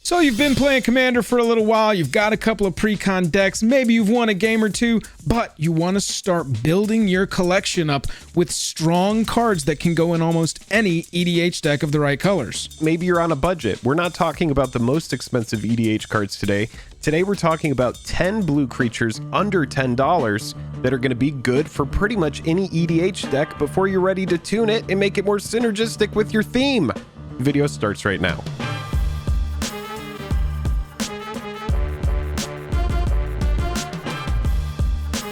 So you've been playing Commander for a little while, you've got a couple of pre-con decks, maybe you've won a game or two, but you want to start building your collection up with strong cards that can go in almost any EDH deck of the right colors. Maybe you're on a budget. We're not talking about the most expensive EDH cards today. Today we're talking about 10 blue creatures under $10 that are going to be good for pretty much any EDH deck before you're ready to tune it and make it more synergistic with your theme. The video starts right now.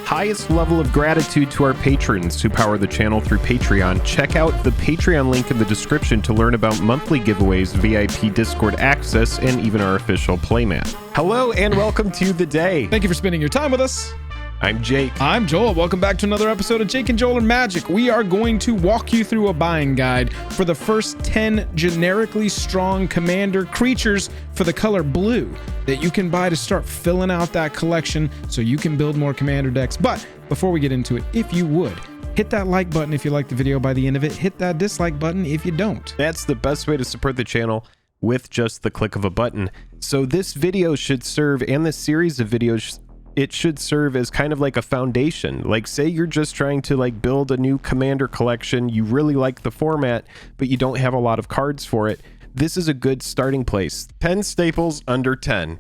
Highest level of gratitude to our patrons who power the channel through Patreon. Check out the Patreon link in the description to learn about monthly giveaways, VIP Discord access, and even our official playmat. Hello and welcome to The Day. Thank you for spending your time with us. I'm Jake. I'm Joel. Welcome back to another episode of Jake and Joel are Magic. We are going to walk you through a buying guide for the first 10 generically strong Commander creatures for the color blue that you can buy to start filling out that collection so you can build more Commander decks. But before we get into it, if you would, hit that like button if you like the video. By the end of it, hit that dislike button if you don't. That's the best way to support the channel, with just the click of a button. So this video should serve, and this series of videos, it should serve as kind of like a foundation. Like, say you're just trying to like build a new Commander collection, you really like the format, but you don't have a lot of cards for it. This is a good starting place. 10 staples under 10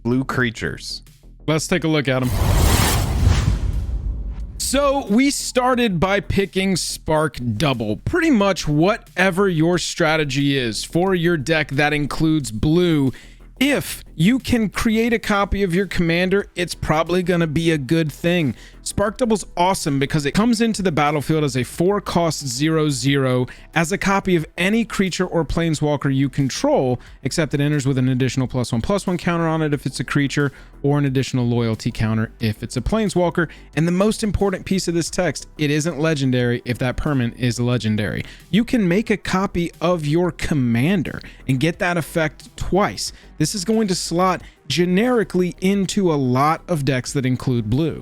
blue creatures. Let's take a look at them. So we started by picking Spark Double. Pretty much whatever your strategy is for your deck that includes blue, if you can create a copy of your Commander, it's probably going to be a good thing. Spark Double's awesome because it comes into the battlefield as a 4-cost 0/0 as a copy of any creature or planeswalker you control, except it enters with an additional +1/+1 counter on it if it's a creature, or an additional loyalty counter if it's a planeswalker. And the most important piece of this text, it isn't legendary if that permanent is legendary. You can make a copy of your Commander and get that effect twice. This is going to slot generically into a lot of decks that include blue.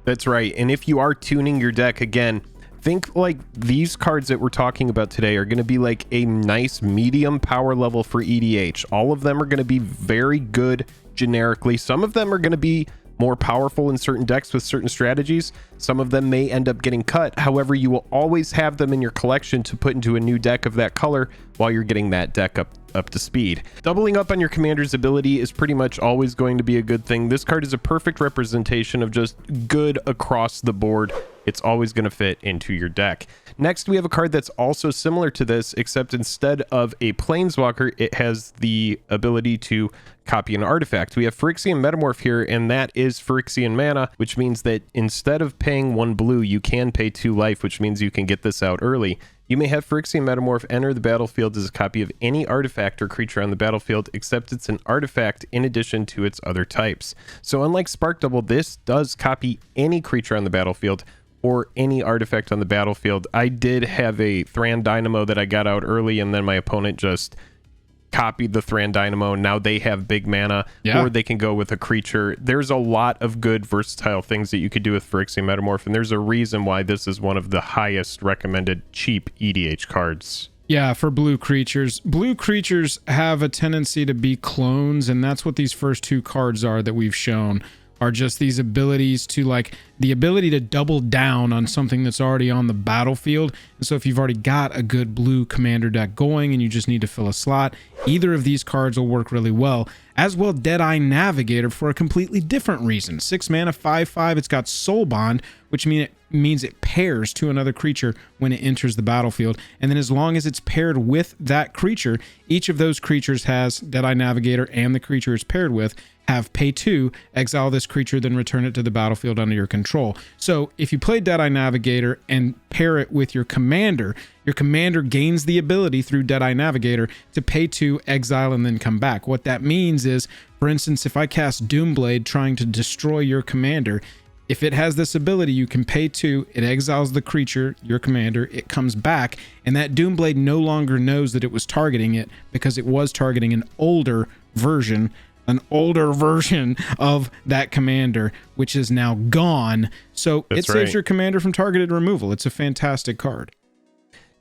That's right. And if you are tuning your deck, again, think like these cards that we're talking about today are going to be like a nice medium power level for EDH. All of them are going to be very good generically. Some of them are going to be more powerful in certain decks with certain strategies. Some of them may end up getting cut. However, you will always have them in your collection to put into a new deck of that color while you're getting that deck up to speed. Doubling up on your Commander's ability is pretty much always going to be a good thing. This card is a perfect representation of just good across the board. It's always going to fit into your deck. Next, we have a card that's also similar to this, except instead of a planeswalker, it has the ability to copy an artifact. We have Phyrexian Metamorph here, and that is Phyrexian mana, which means that instead of paying 1 blue, you can pay 2 life, which means you can get this out early. You may have Phyrexian Metamorph enter the battlefield as a copy of any artifact or creature on the battlefield, except it's an artifact in addition to its other types. So unlike Spark Double, this does copy any creature on the battlefield or any artifact on the battlefield. I did have a Thran Dynamo that I got out early, and then my opponent just copied the Thran Dynamo. Now they have big mana, or they can go with a creature. There's a lot of good versatile things that you could do with Phyrexian Metamorph, and there's a reason why this is one of the highest recommended cheap EDH cards. Yeah, for blue creatures. Blue creatures have a tendency to be clones, and that's what these first 2 cards are that we've shown. Are just these abilities to, like, the ability to double down on something that's already on the battlefield. And so if you've already got a good blue Commander deck going and you just need to fill a slot, either of these cards will work really well. As well, Deadeye Navigator for a completely different reason. 6 mana, 5/5. It's got Soul Bond, which means it pairs to another creature when it enters the battlefield. And then as long as it's paired with that creature, each of those creatures has Deadeye Navigator, and the creature it's paired with have pay 2, exile this creature, then return it to the battlefield under your control. So if you play Deadeye Navigator and pair it with your Commander gains the ability through Deadeye Navigator to pay 2, exile, and then come back. What that means is, for instance, if I cast Doomblade trying to destroy your Commander, if it has this ability, you can pay 2, it exiles the creature, your Commander, it comes back, and that Doomblade no longer knows that it was targeting it because it was targeting an older version of that Commander, which is now gone. So it saves your Commander from targeted removal. It's a fantastic card.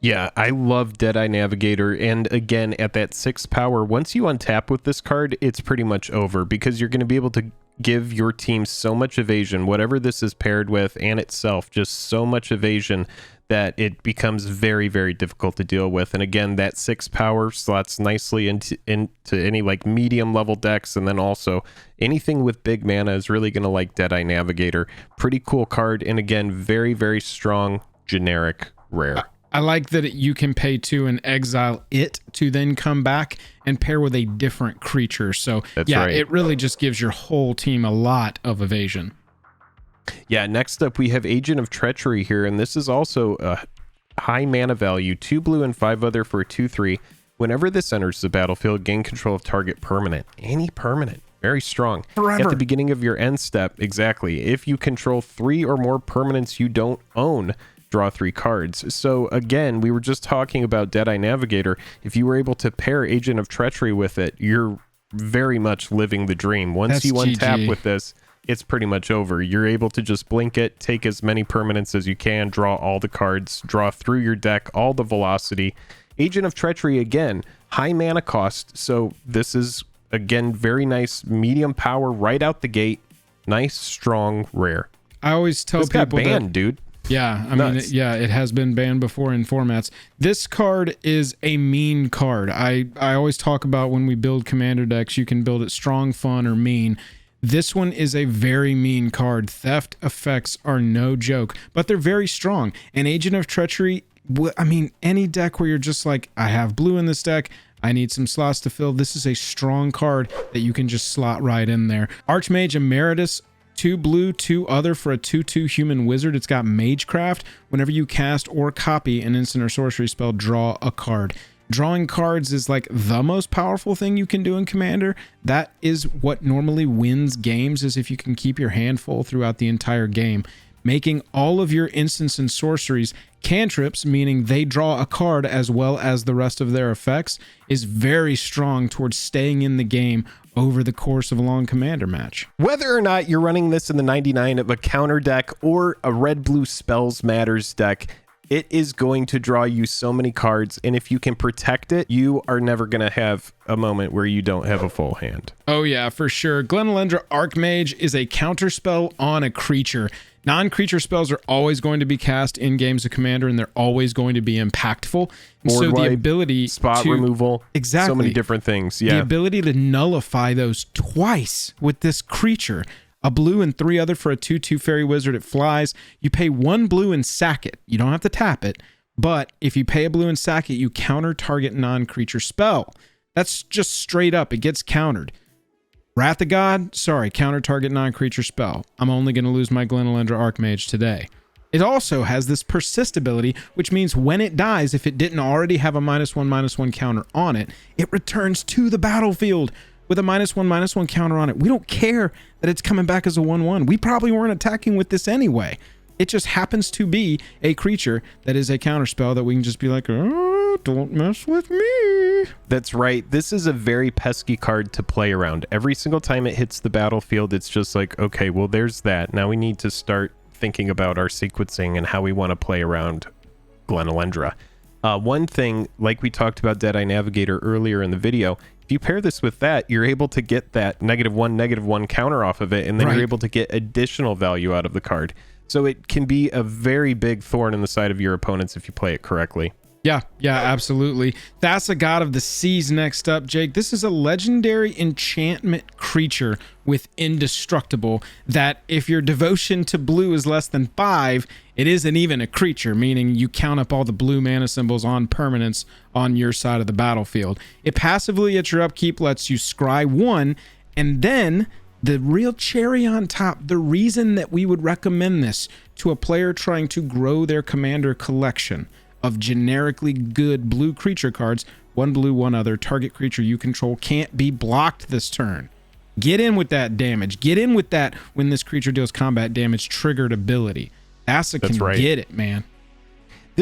Yeah, I love Deadeye Navigator, and again, at that 6 power, once you untap with this card, it's pretty much over, because you're going to be able to give your team so much evasion, whatever this is paired with, and itself, just so much evasion that it becomes very, very difficult to deal with. And again, that 6 power slots nicely into any like medium level decks, and then also anything with big mana is really going to like Deadeye Navigator. Pretty cool card, and again, very, very strong, generic, rare. I like that you can pay 2 and exile it to then come back and pair with a different creature. So That's right. It really just gives your whole team a lot of evasion. Yeah, next up we have Agent of Treachery here, and this is also a high mana value, 2 blue and 5 other for a 2/3. Whenever this enters the battlefield, gain control of target permanent. Any permanent. Very strong. Forever. At the beginning of your end step, exactly. If you control 3 or more permanents you don't own, draw 3 cards. So again, we were just talking about Deadeye Navigator. If you were able to pair Agent of Treachery with it, you're very much living the dream. Once That's you untap GG. with this, it's pretty much over. You're able to just blink it, take as many permanents as you can, draw all the cards, draw through your deck, all the velocity. Agent of Treachery, again, high mana cost. So this is, again, very nice medium power right out the gate. Nice, strong, rare. I always tell This got people banned, dude. Yeah, I Nuts. mean, it has been banned before in formats. This card is a mean card. I always talk about when we build commander decks, you can build it strong, fun, or mean. This one is a very mean card. Theft effects are no joke, but they're very strong. And Agent of Treachery, I mean, any deck where you're just like, I have blue in this deck, I need some slots to fill, this is a strong card that you can just slot right in there. Archmage Emeritus, 2 blue, 2 other for a 2/2 human wizard. It's got Magecraft. Whenever you cast or copy an instant or sorcery spell, draw a card. Drawing cards is like the most powerful thing you can do in Commander. That is what normally wins games, is if you can keep your hand full throughout the entire game. Making all of your instants and sorceries cantrips, meaning they draw a card as well as the rest of their effects, is very strong towards staying in the game over the course of a long Commander match. Whether or not you're running this in the 99 of a counter deck or a red-blue spells matters deck, it is going to draw you so many cards, and if you can protect it, you are never going to have a moment where you don't have a full hand. Oh yeah, for sure. Glen Elendra Archmage is a counter spell on a creature. Non-creature spells are always going to be cast in games of Commander, and they're always going to be impactful. And so the ability spot to removal, exactly so many different things. Yeah, the ability to nullify those twice with this creature. A blue and 3 other for a 2/2 fairy wizard. It flies. You pay 1 blue and sack it. You don't have to tap it, but if you pay a blue and sack it, you counter target non-creature spell. That's just straight up. It gets countered. Wrath of God, sorry, counter target non-creature spell. I'm only going to lose my Glen Elendra Archmage today. It also has this persist ability, which means when it dies, if it didn't already have a -1/-1 counter on it, it returns to the battlefield with a -1/-1 counter on it. We don't care that it's coming back as a 1/1. We probably weren't attacking with this anyway. It just happens to be a creature that is a counter spell that we can just be like, oh, don't mess with me. That's right. This is a very pesky card to play around. Every single time it hits the battlefield, it's just like, okay, well, there's that. Now we need to start thinking about our sequencing and how we want to play around Glen Elendra. One thing, like we talked about Deadeye Navigator earlier in the video, if you pair this with that, you're able to get that -1/-1 counter off of it, and then Right. you're able to get additional value out of the card. So it can be a very big thorn in the side of your opponents if you play it correctly. Yeah, absolutely. Thassa, God of the Seas, next up, Jake. This is a legendary enchantment creature with Indestructible that if your devotion to blue is less than 5, it isn't even a creature, meaning you count up all the blue mana symbols on permanents on your side of the battlefield. It passively at your upkeep lets you scry 1, and then the real cherry on top, the reason that we would recommend this to a player trying to grow their Commander collection of generically good blue creature cards, 1 blue, 1 other, target creature you control can't be blocked this turn. Get in with that damage. Get in with that when this creature deals combat damage triggered ability. Thassa can right. get it, man.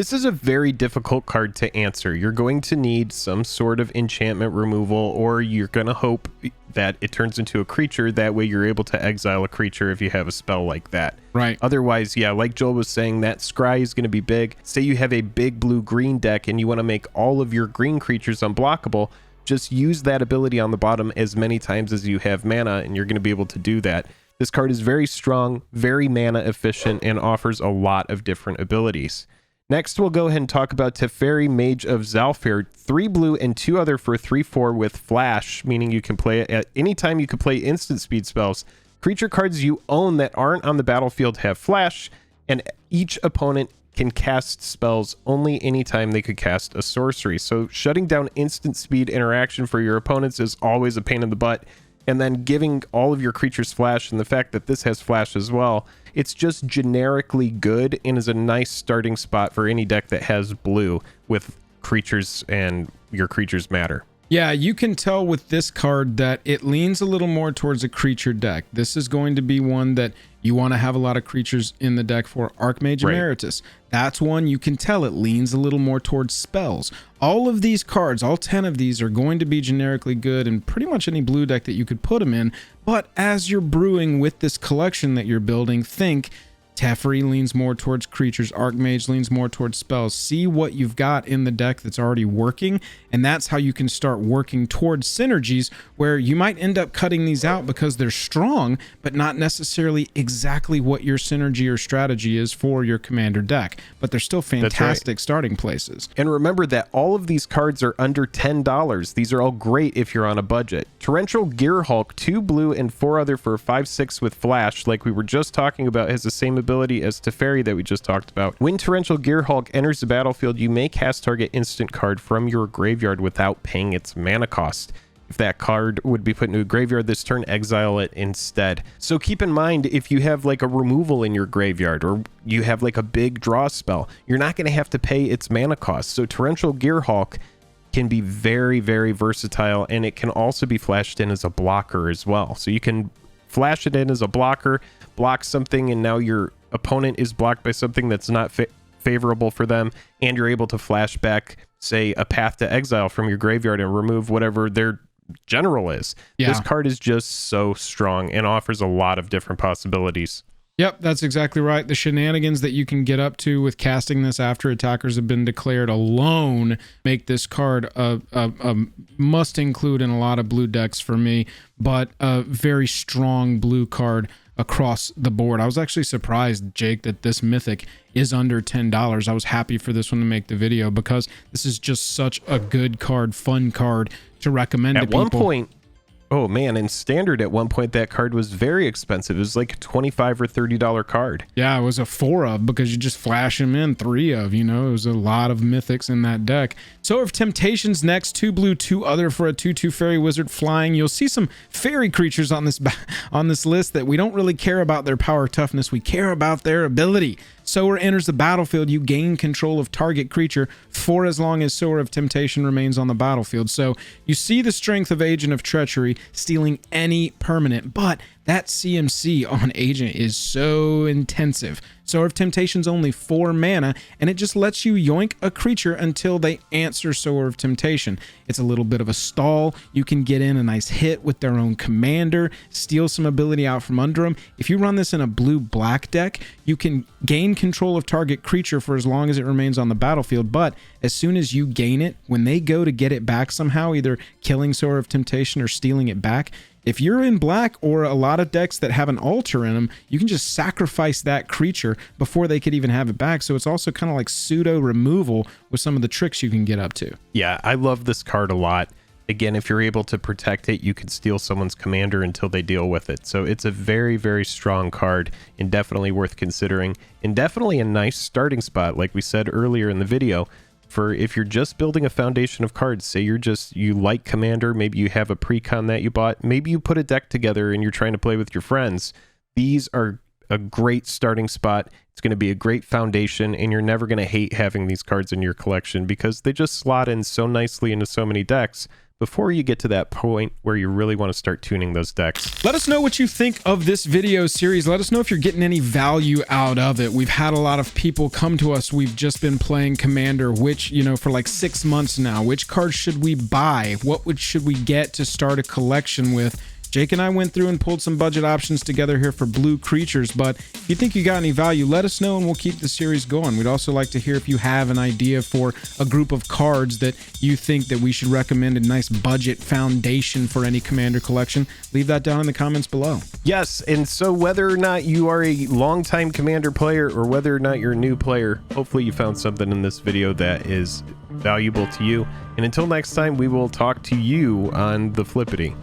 This is a very difficult card to answer. You're going to need some sort of enchantment removal, or you're going to hope that it turns into a creature. That way you're able to exile a creature if you have a spell like that. Right. Otherwise, yeah, like Joel was saying, that scry is going to be big. Say you have a big blue-green deck and you want to make all of your green creatures unblockable, just use that ability on the bottom as many times as you have mana, and you're going to be able to do that. This card is very strong, very mana efficient, and offers a lot of different abilities. Next, we'll go ahead and talk about Teferi, Mage of Zalfir, 3 blue and 2 other for 3/4 with flash, meaning you can play it at any time you can play instant speed spells. Creature cards you own that aren't on the battlefield have flash, and each opponent can cast spells only anytime they could cast a sorcery. So shutting down instant speed interaction for your opponents is always a pain in the butt. And then giving all of your creatures flash, and the fact that this has flash as well, it's just generically good and is a nice starting spot for any deck that has blue with creatures and your creatures matter. Yeah, you can tell with this card that it leans a little more towards a creature deck. This is going to be one that you want to have a lot of creatures in the deck for. Archmage Emeritus. That's one you can tell it leans a little more towards spells. All of these cards, all 10 of these, are going to be generically good in pretty much any blue deck that you could put them in. But as you're brewing with this collection that you're building, think Teferi leans more towards creatures, Archmage leans more towards spells. See what you've got in the deck that's already working, and that's how you can start working towards synergies where you might end up cutting these out because they're strong, but not necessarily exactly what your synergy or strategy is for your commander deck. But they're still fantastic starting places. And remember that all of these cards are under $10. These are all great if you're on a budget. Torrential Gearhulk, 2 blue and 4 other for 5/6 with flash, like we were just talking about, has the same ability as Teferi that we just talked about. When Torrential Gearhulk enters the battlefield, you may cast target instant card from your graveyard without paying its mana cost. If that card would be put into a graveyard this turn, exile it instead. So keep in mind, if you have like a removal in your graveyard, or you have like a big draw spell, you're not going to have to pay its mana cost. So Torrential Gearhulk can be very, very versatile, and it can also be flashed in as a blocker as well. So you can flash it in as a blocker, block something, and now your opponent is blocked by something that's not favorable for them, and you're able to flash back, say, a Path to Exile from your graveyard and remove whatever their general is. Yeah. This card is just so strong and offers a lot of different possibilities. Yep, that's exactly right. The shenanigans that you can get up to with casting this after attackers have been declared alone make this card a must include in a lot of blue decks for me, but a very strong blue card across the board. I was actually surprised, Jake, that this mythic is under $10. I was happy for this one to make the video because this is just such a good card, fun card to recommend to people. At one point, oh man, in standard at one point that card was very expensive. It was like a $25 or $30 card. Yeah, it was a 4 of because you just flash them in 3 of, you know, it was a lot of mythics in that deck. So if Temptation's next, 2 blue, 2 other for a 2/2 fairy wizard flying. You'll see some fairy creatures on this list that we don't really care about their power toughness. We care about their ability. Sower enters the battlefield. You gain control of target creature for as long as Sower of Temptation remains on the battlefield. So you see the strength of Agent of Treachery stealing any permanent, but that CMC on Agent is so intensive. Sower of Temptation's only 4 mana, and it just lets you yoink a creature until they answer Sower of Temptation. It's a little bit of a stall. You can get in a nice hit with their own commander, steal some ability out from under them. If you run this in a blue-black deck, you can gain control of target creature for as long as it remains on the battlefield, but as soon as you gain it, when they go to get it back somehow, either killing Sower of Temptation or stealing it back, if you're in black or a lot of decks that have an altar in them, you can just sacrifice that creature before they could even have it back. So it's also kind of like pseudo removal with some of the tricks you can get up to. Yeah, I love this card a lot. Again, if you're able to protect it, you can steal someone's commander until they deal with it. So it's a very, very strong card and definitely worth considering, and definitely a nice starting spot, like we said earlier in the video, for if you're just building a foundation of cards. Say you like commander, maybe you have a precon that you bought, maybe you put a deck together and you're trying to play with your friends. These are a great starting spot. It's going to be a great foundation, and you're never going to hate having these cards in your collection because they just slot in so nicely into so many decks. before you get to that point where you really want to start tuning those decks. Let us know what you think of this video series. Let us know if you're getting any value out of it. We've had a lot of people come to us. We've just been playing Commander, which, you know, for like 6 months now. Which cards should we buy? What should we get to start a collection with? Jake and I went through and pulled some budget options together here for blue creatures, but if you think you got any value, let us know and we'll keep the series going. We'd also like to hear if you have an idea for a group of cards that you think that we should recommend, a nice budget foundation for any Commander collection. Leave that down in the comments below. Yes, and so whether or not you are a longtime Commander player or whether or not you're a new player, hopefully you found something in this video that is valuable to you. And until next time, we will talk to you on the Flippity.